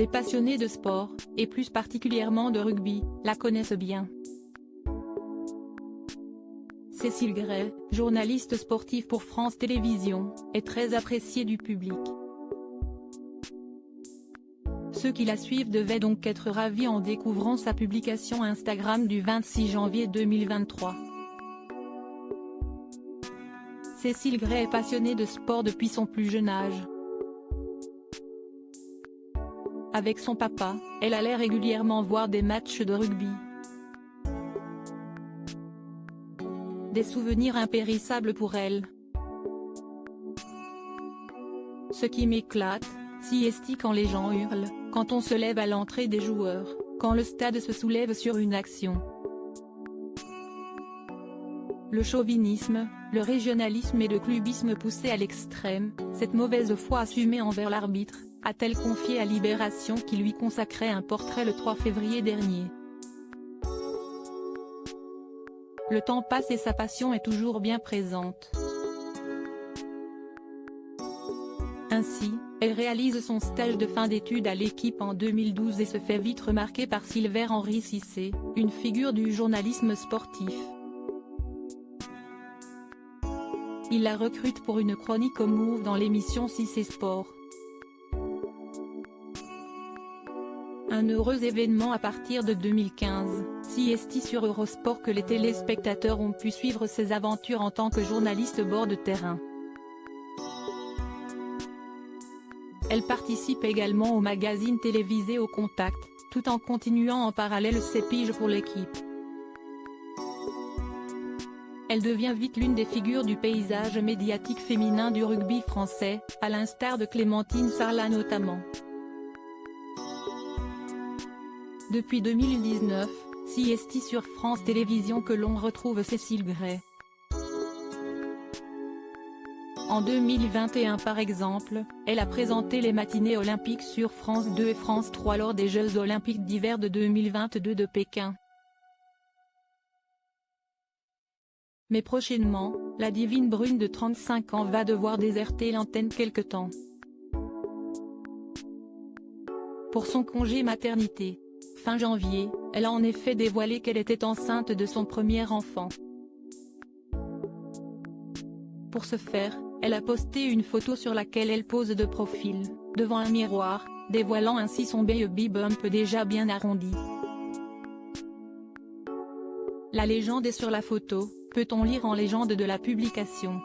Les passionnés de sport, et plus particulièrement de rugby, la connaissent bien. Cécile Gray, journaliste sportive pour France Télévisions, est très appréciée du public. Ceux qui la suivent devaient donc être ravis en découvrant sa publication Instagram du 26 janvier 2023. Cécile Gray est passionnée de sport depuis son plus jeune âge. Avec son papa, elle allait régulièrement voir des matchs de rugby. Des souvenirs impérissables pour elle. Ce qui m'éclate, CST quand les gens hurlent, quand on se lève à l'entrée des joueurs, quand le stade se soulève sur une action. Le chauvinisme, le régionalisme et le clubisme poussés à l'extrême, cette mauvaise foi assumée envers l'arbitre, a-t-elle confié à Libération qui lui consacrait un portrait le 3 février dernier. Le temps passe et sa passion est toujours bien présente. Ainsi, elle réalise son stage de fin d'études à l'Équipe en 2012 et se fait vite remarquer par Silver-Henri Cissé, une figure du journalisme sportif. Il la recrute pour une chronique au Move dans l'émission Cissé Sport. Un heureux événement à partir de 2015, CST sur Eurosport que les téléspectateurs ont pu suivre ses aventures en tant que journaliste bord de terrain. Elle participe également au magazine télévisé Au Contact, tout en continuant en parallèle ses piges pour l'équipe. Elle devient vite l'une des figures du paysage médiatique féminin du rugby français, à l'instar de Clémentine Sarlat notamment. Depuis 2019, CST sur France Télévisions que l'on retrouve Cécile Gray. En 2021 par exemple, elle a présenté les matinées olympiques sur France 2 et France 3 lors des Jeux olympiques d'hiver de 2022 de Pékin. Mais prochainement, la divine brune de 35 ans va devoir déserter l'antenne quelque temps. Pour son congé maternité. Fin janvier, elle a en effet dévoilé qu'elle était enceinte de son premier enfant. Pour ce faire, elle a posté une photo sur laquelle elle pose de profil, devant un miroir, dévoilant ainsi son baby bump déjà bien arrondi. La légende est sur la photo, peut-on lire en légende de la publication.